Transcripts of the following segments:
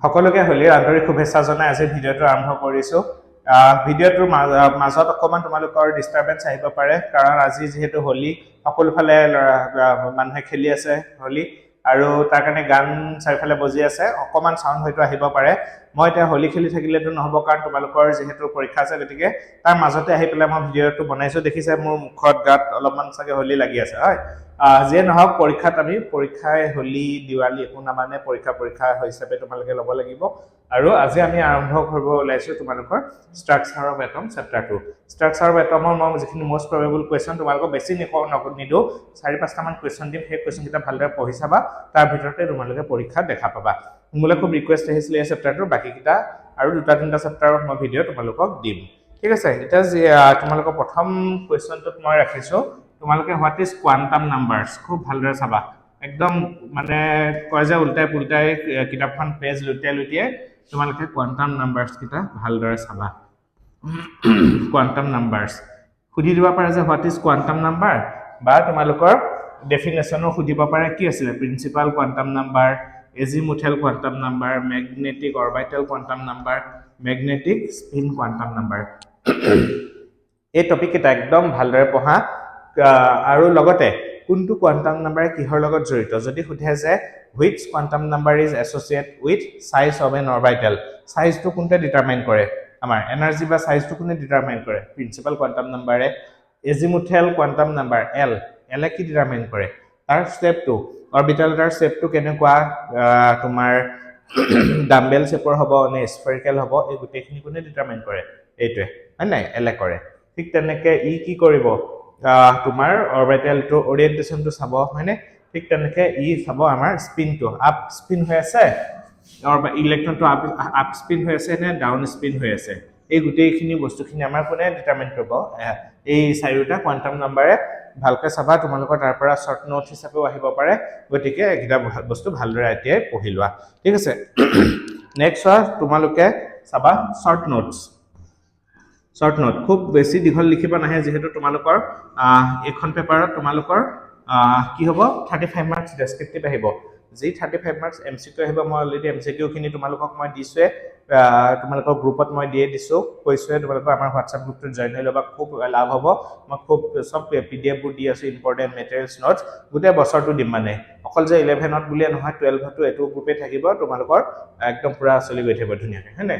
সকলোকে হোলীৰ আন্তৰিক শুভেচ্ছা জনাই আজি ভিডিঅ'টো আৰম্ভ কৰিছো ভিডিঅ'টোৰ মাজত অকমান তোমালোকৰ ডিস্টাৰবেন্স আহিব পাৰে কাৰণ আজি যেহেতু হোলী সকলোফালে মানুহে খেলি আছে হোলী আৰু তাৰ কাৰণে গান চাৰিফালে বজি আছে অকমান সাউন্ড হয়তো আহিব পাৰে মই এটা হোলী খেলি থাকিলেতো নহব কাৰণ তোমালোকৰ যেহেতু পৰীক্ষা আছে গতিকে তাৰ মাজতে আহি পেলাই মই ভিডিঅ'টো বনাইছো দেখিছে মোৰ মুখত গাত অলপমান চাগে হোলী লাগি আছে হয় যে নহক পৰীক্ষাত আমি পৰীক্ষায় হোলী দিৱালী একো নামানে পৰীক্ষা হিচাপে তোমালোকে ল'ব লাগিব আৰু আজি আমি আৰম্ভ কৰিব ওলাইছো তোমালোকৰ structure of atom chapter 2 structure of এটমৰ মই যিখিনি মোষ্ট প্ৰবেবল কোৱেশ্চন তোমালোকক বেছি নিদো 4-5টা মান কোৱেশ্চন দিম সেই কোৱেশ্চন কিটা ভালদৰে পঢ়ি চাবা তাৰ ভিতৰতে তোমালোকে পৰীক্ষাত দেখা পাবা মোলে খুব ৰিকুৱেষ্ট আহিছিল এই চেপ্টাৰটোৰ বাকি কিটা আৰু দুটা তিনটা চেপ্টাৰৰ মই ভিডিঅ তোমালোকক দিম ঠিক আছে এটা তোমালোকৰ প্ৰথম কোৱেশ্চনটোত মই ৰাখিছো তোমালোকে হোৱাট ইজ কোৱান্টাম নাম্বাৰস খুব ভালদৰে চাবা একদম মানে কয় যে উল্টাই পুল্টাই কিতাপখন পেজ লুটিয়াই তোমালোকে কোৱান্টাম নাম্বাৰস কিটা ভালদৰে চাবা কোৱান্টাম নাম্বাৰস খুদি দিব পাৰে যে হোৱাট ইজ কোৱান্টাম নাম্বাৰ বা তোমালোকৰ ডেফিনেশনো খুদিব পাৰে কি আছিল principal quantum number azimuthal quantum number magnetic orbital quantum number magnetic spin quantum number এই টপিক এটা একদম ভালদৰে পঢ়া আৰু লগতে কোনটো কোৱান্টাম নাম্বাৰ কিহৰ লগত জড়িত যদি খুধে যে which quantum number is associated with size of an orbital size to কোনটা ডিটারমাইন কৰে আমাৰ এনাৰ্জি বা সাইজ to কোনে ডিটাৰমাইন কৰে প্ৰিন্সিপাল কোৱান্টাম নাম্বাৰে এজিমুথেল কোৱান্টাম নাম্বাৰ এল কি ডিটাৰমাইন কৰে তাৰ স্টেপ 2 অৰবিটেলৰ স্টেপ 2 কেনেকুৱা তোমাৰ ডাম্বেল শেপৰ হ'ব নে স্ফেৰিকেল হ'ব এই গোটেইখিনি কোনে ডিটাৰমাইন কৰে এইটোৱে হয় নাই এল কৰে ঠিক তেনেকে ই কি কৰিব তোমাৰ অৰবিটেল টু ওৰিয়েন্টেশন টু চাব হয়নে ঠিক তেনেকে ই চাব আমাৰ স্পিন টু আপ স্পিন হৈ আছে ইলেক্ট্ৰন টু আপ স্পিন হৈ আছে নে ডাউন স্পিন হৈ আছে এই গোটেইখিনি বস্তুখিনি আমাৰ কোনে ডিটাৰমাইন কৰিব এই চাৰিটা কোৱান্টাম নাম্বাৰে ভালকে চাবা তোমালোকৰ তাৰ পৰা শৰ্ট নোট হিচাপেও আহিব পাৰে গতিকে এটা বস্তু ভালদৰে আইটিআই পঢ়ি লোৱা ঠিক আছে নেক্সট তোমালোকে চাবা শৰ্ট নোটস শৰ্ট নোট খুব বেছি দীঘল লিখিব নাহে যেহেতু তোমালোকৰ এখন পেপাৰত তোমালোকৰ কি হ'ব 35 মাৰ্কস ডেসক্ৰিপটিভ আহিব যি 35 মাৰ্কস এমসিকিউ আহিব মই অলৰেডি এমসিকিউ খিনি তোমালোকক মই দিছোৱে তোমালোকৰ গ্ৰুপত মই দিয়ে দিছো কৈছোৱে তোমালোকৰ আমাৰ WhatsApp গ্ৰুপটোত জয়েন হৈ লবা খুব লাভ হ'ব মই খুব সব পিডিএফ বোৰ দি আছো ইম্পৰ্টেন্ট মেটেৰিয়েলছ নোটস গোটেই বছৰটো দিম মানে অকল যে 11ত বুলিয়ে নহয় 12তো এটো গ্ৰুপে থাকিব তোমালোকৰ একদম পুৰা চলি গৈ থাকিব ধুনীয়াকৈ হয়নে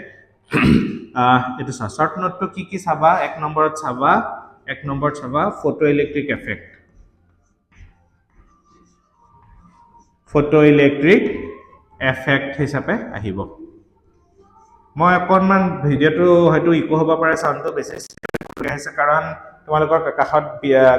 এটো শৰ্ট নোট তো কি চাবা এক নম্বৰত চাবা ফটো ইলেক্ট্ৰিক এফেক্ট হিচাপে আহিব মই অকনমান ভিডিওটো হয়তো ইকো হ'ব পাৰে সাউন্ডটো বেছি আছে কাৰণ তোমালোকৰ কাষত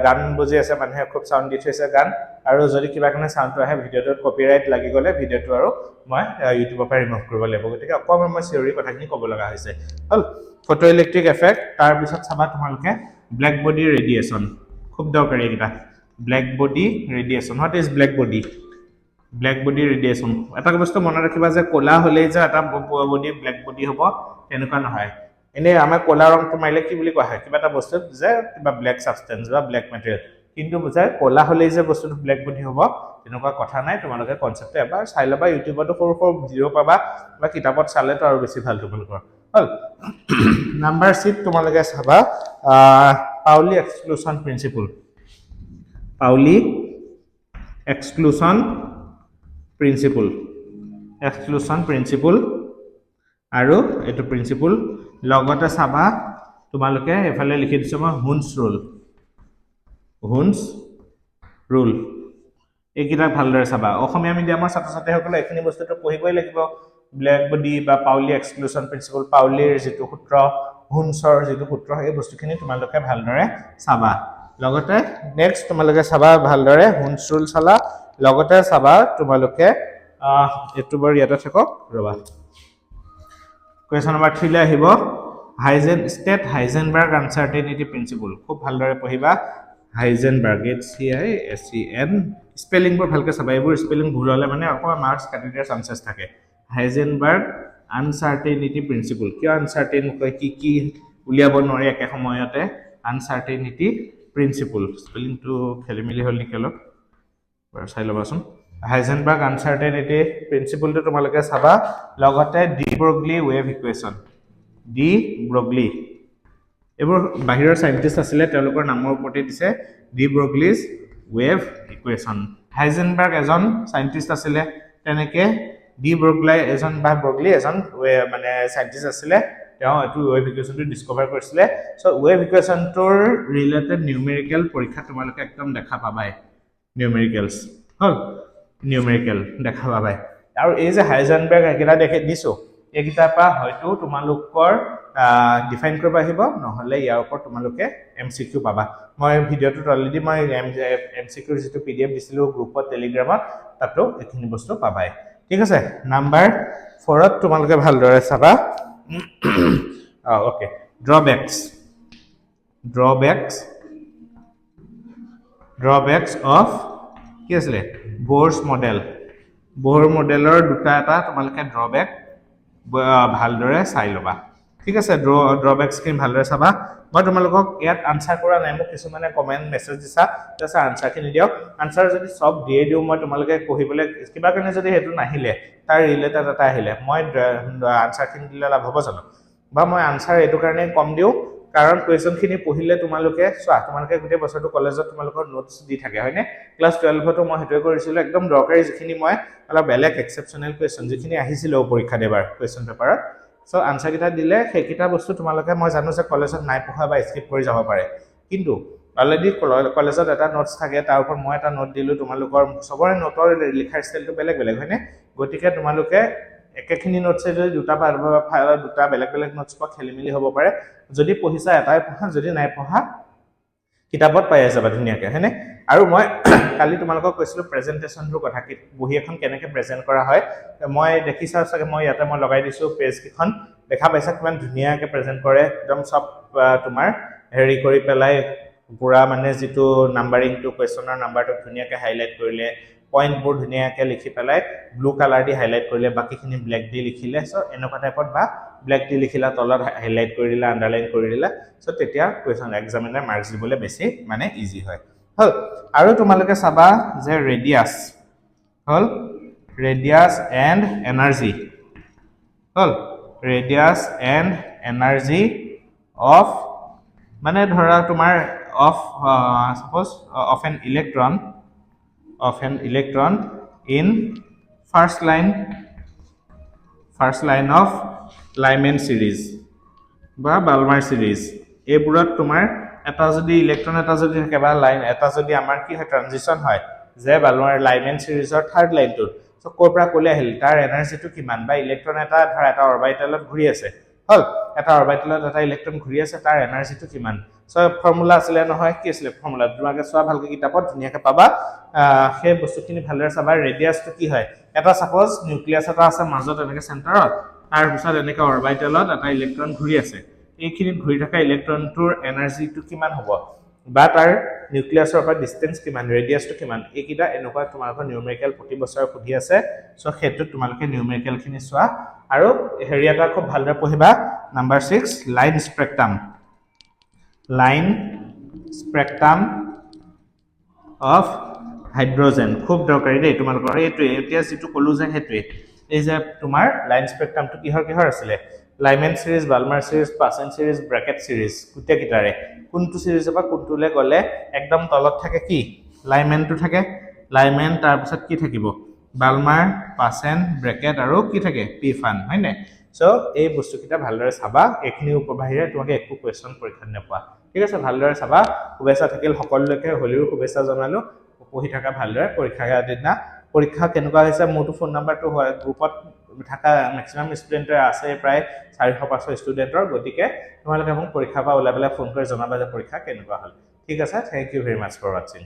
গান বজি আছে মানুহে খুব সাউন্ড দি থৈছে গান আৰু যদি কিবা কাৰণে সাউন্ডটো আহে ভিডিওটোত কপিৰাইট লাগি গলে ভিডিওটো আৰু মই ইউটিউবৰ পৰা ৰিমুভ কৰিব লাগিব গতিকে অকনমান মই থিওৰি কথাখিনি ক'ব লগা হৈছে হল ফটো ইলেক্ট্ৰিক এফেক্ট তাৰ পিছত চাবা তোমালোকে ব্ল্যাক বডি ৰেডিয়েশন খুব দৰকাৰী এটা black body radiation what is black body radiation এটা বস্তু মনত ৰাখিবা যে কোলা হলেই যে এটা বডি ব্ল্যাক বডি হ'ব তেনেকুৱা নহয় এনে আমাৰ কোলা ৰংটো মাইলে কি বুলি কোৱা হয় কিবা এটা বস্তু যে কিবা ব্ল্যাক সাবস্টেন্স বা ব্ল্যাক ম্যাটেৰিয়েল কিন্তু বুজায় কোলা হলেই যে বস্তুটো ব্ল্যাক বডি হ'ব তেনেকুৱা কথা নাই তোমালোকে কনসেপ্ট এবাৰ চাই লবা ইউটিউবতো সৰু ভিডিও পাবা বা কিতাপত চালে তো আৰু বেছি ভাল তোমালোকৰ হল নাম্বাৰ সিট তোমালোকে চাবা পাউলি এক্সক্লুশন প্ৰিন্সিপল আৰু এটো প্ৰিন্সিপল লগতে চাবা তোমালোকে এফালে লিখি দিছো মই হুনছ ৰুল এইকিটা ভালদৰে চাবা অসমীয়া মিডিয়ামৰ ছাত্ৰ-ছাত্ৰীসকলে এখিনি বস্তুটো পঢ়িবই লাগিব ব্ল্যাক বডি বা পাউলি এক্সক্লুশন প্ৰিন্সিপল পাউলিৰ যেটো সূত্ৰ হুনছৰ যেটো সূত্ৰ এই বস্তুখিনি তোমালোকে ভালদৰে চাবা লগতে নেক্সট তোমালোকে চাবা ভালদৰে হুনছ ৰুল চালা লগতে চাবা তোমালোকে এটো বৰ ইয়াতে থাকক ৰবা কোৱেশ্চন নম্বৰ 3 লে আহিব হাইজেনবাৰ্গ আনসাৰ্টেনিটি প্ৰিন্সিপল খুব ভালদৰে পঢ়িবা হাইজেনবাৰ্গ HCISEN স্পেলিং বোৰ ভালকে চাবা এইবোৰ স্পেলিং ভুল হলে মানে অকমা মাৰ্কস কাটি দিয়াৰ চান্সেস থাকে হাইজেনবাৰ্গ আনসাৰ্টেনিটি প্ৰিন্সিপল কি আনসাৰ্টেন কয় কি উলিয়াব নোৱাৰে একে সময়তে আনসাৰ্টেনিটি প্ৰিন্সিপল স্পেলিং টু খেলিমেলি হল নিকেল চাই লবাচোন হাইজেনবাৰ্গ আনচাৰ্টেনিটি প্ৰিন্সিপলটো তোমালোকে চাবা লগতে ডি ব্ৰগলি ৱেভ ইকুৱেশ্যন ডি ব্ৰগলি এইবোৰ বাহিৰৰ সাইন্টিষ্ট আছিলে তেওঁলোকৰ নামৰ ওপৰতে দিছে ডি ব্ৰগলিজ ৱেভ ইকুৱেশ্যন হাইজেনবাৰ্গ এজন সাইন্টিষ্ট আছিলে তেনেকে ডি ব্ৰগলি এজন বা ব্ৰগলি এজন মানে সাইন্টিষ্ট আছিলে তেওঁ এটো ৱেভ ইকুৱেশ্যনটো ডিসকভাৰ কৰিছিলে সো ৱেভ ইকুৱেশ্যনটোৰ ৰিলেটেড নিউমেৰিকেল পৰীক্ষা তোমালোকে একদম দেখা পাবাই নিউমেৰিকেলছ হল নিউমেৰিকেল দেখা পাবাই আৰু এই যে হাইজেনবাৰ্গ একেটা দেখে দিছো একিটা পা হয়তো তোমালোকৰ ডিফাইন কৰিব আহিব নহলে ইয়াৰ ওপৰত তোমালোকে এমসিকিউ পাবা মই ভিডিওটোত অলৰেডি মই এমসিকিউৰ যেটো পিডিএফ দিছিলো গ্ৰুপত টেলিগ্ৰামত তাতো এখিনি বস্তু পাবাই ঠিক আছে নাম্বাৰ 4 ত তোমালোকে ভালদৰে চাবা ওকে drawbacks of কি আছে Bohr's model Bohr মডেলৰ দুটা এটা তোমালোকে ড্ৰবেক ভালদৰে চাই লবা ঠিক আছে ড্ৰবেকস কি ভালদৰে চাবা মই তোমালোকক ইয়াত আনসাৰ কৰা নাই মোক কিছুমানে কমেন্ট মেছেজ দিছা তাছা আনসাৰ খিনি দিও আনসাৰ যদি সব দিয়ে দিও মই তোমালোকে কহিবলে কিবা কাৰণে যদি হেতু নাহিলে তাৰ ৰিলেটেড এটা আহিলে মই আনসাৰ খিনি দিলে লাভ হ'ব জানো বা মই আনসাৰ এটো কাৰণে কম দিও কাৰণ কোৱেশ্চন খিনি পঢ়িলে তোমালোকে চোৱা তোমালোকে গোটে বছৰটো কলেজত তোমালোকৰ নোটস দি থাকে হয়নে ক্লাস 12 তো মই হেতু কৰিছিল একদম দৰকাৰী যিখিনি মই অলপ বেলেগ এক্সেপচনেল কোৱেশ্চন যিখিনি আহিছিল পৰীক্ষা দেবাৰ কোৱেশ্চন পেপাৰত সো আনসাৰ কিটা দিলে সেইকিটা বস্তু তোমালোকে মই জানো যে কলেজত নাই পঢ়া বা স্কিপ কৰি যাব পাৰে কিন্তু অলৰেডি কলেজত এটা নোটস থাকে তাৰ ওপৰত মই এটা নোট দিলো তোমালোকৰ সবৰে নোটৰ লিখাৰ ষ্টাইলটো বেলেগ বেলেগ হয়নে গতিকে তোমালোকে একেখিনি নোটছে যদি দুটা বা দুটা বেলেগ বেলেগ নোটছ পা খেলিমেলি হ'ব পাৰে যদি পঢ়িছা এটাই পঢ়া যদি নাই পঢ়া কিতাপত পাই যাবা ধুনিয়াকে হয়নে আৰু মই কালি তোমালোকক কৈছিলো প্ৰেজেন্টেচনৰ কথা কি বহি এখন কেনেকে প্ৰেজেন্ট কৰা হয় মই দেখিছা চাগে মই ইয়াতে মই লগাই দিছো পেজ কিখন দেখা পাইছা কিমান ধুনিয়াকে প্ৰেজেন্ট কৰে একদম সব তোমাৰ হেৰি কৰি পেলাই পুৰা মানে যেটো নাম্বাৰিং টু কোৱেশ্চনৰ নাম্বাৰটো ধুনিয়াকে হাইলাইট কৰিলে পয়েন্ট বোৰ ধুনিয়াকে লিখি পেলাই ব্লু কালাৰ দি হাইলাইট কৰিলে বাকিখিনি ব্ল্যাক দি লিখিলে সো এনেকুৱা টাইপত বা ব্ল্যাক দি লিখিলা তলত হাইলাইট কৰি দিলা আন্ডাৰলাইন কৰি দিলা সো তেতিয়া কোৱেশ্চন এক্সামিনাৰ মাৰ্কস দিবলে বেছি মানে ইজি হয় হল আৰু তোমালোকে চাবা যে ৰেডিয়াস হল ৰেডিয়াস এন্ড এনাৰ্জি হল ৰেডিয়াস এন্ড এনাৰ্জি অফ মানে ধৰা তোমাৰ of suppose of an electron in first line of Lyman series বা Balmer series এবোৰত তোমাৰ এটা যদি ইলেক্ট্ৰন এটা যদি থাকে বা লাইন এটা যদি আমাৰ কি হয় ট্ৰানজিশন হয় যে Balmer Lyman series-ৰ থাৰ্ড লাইনটো সো কোপৰা কোলে আহিল তাৰ এনাৰ্জিটো কিমান বা ইলেক্ট্ৰন এটা ধৰা এটা অৰবিটেলত ঘূৰি আছে হল এটা অৰবিটেলত এটা ইলেক্ট্ৰন ঘূৰি আছে তাৰ এনাৰ্জিটো কিমান সো ফৰ্মুলা আছিল নহয় কি আছিল ফৰ্মুলা তোমাকে সোৱা ভালকে কিতাপত ধুনিয়াকে পাবা সেই বস্তুখিনি ভালৰে চাবা ৰেডিয়াসটো কি হয় এটা সাপোজ নিউক্লিয়াছ এটা আছে মাজত এনেকে সেন্টাৰত তাৰ পিছত এনেকে অৰবিটেলত এটা ইলেক্ট্ৰন ঘূৰি আছে এইখিনিত ঘূৰি থকা ইলেক্ট্ৰনটোৰ এনাৰ্জিটো কিমান হ'ব বা তাৰ নিউক্লিয়াছৰ পৰা ডিসটেন্স কিমান ৰেডিয়াসটো কিমান এইকিটা এনেকুৱা তোমালোকৰ নিউমেৰিকেল প্ৰতি বছৰ সুধি আছে সো হেতু তোমালোকে নিউমেৰিকেল খিনি সোৱা আৰু হেৰি এটা খুব ভালদৰে পঢ়িবা number 6 line spectrum of hydrogen খুব দৰকাৰী দেই তোমালোকৰ এইটো এতিয়া যেটো কলো যে হেতু এই যে তোমাৰ লাইন স্পেক্ট্ৰামটো কিহৰ আছিলে Lyman series Balmer series Paschen series bracket series কুটে কিটাৰে কোনটো সিরিজ বা কোনটোলে গলে একদম তলত থাকে কি Lyman টো থাকে Lyman তাৰ পিছত কি থাকিব Balmer Paschen bracket আৰু কি থাকে Pfan হয় নাই সো এই বস্তু কিটা ভালদৰে চাবা এখিনি উপবাহিৰে তোমাকে একো কোৱেশ্চন পৰীক্ষা নেপা ঠিক আছে ভালদৰে চাবা শুভেচ্ছা থাকিল সকলোকে হলিৰ শুভেচ্ছা জনালো পঢ়ি থাকা ভালদৰে পৰীক্ষা কেনেকুৱা হৈছে মোটো ফোন নাম্বাৰটো হয় গ্ৰুপত থাকা ম্যাক্সিমাম ষ্টুডেন্টৰ আছে প্ৰায় 400-500 ষ্টুডেন্টৰ গতিকে তোমালোকে মোক পৰীক্ষা পা ওলাবলে ফোন কৰি জনাবা যে পৰীক্ষা কেনেকুৱা হল ঠিক আছে thank you very much for watching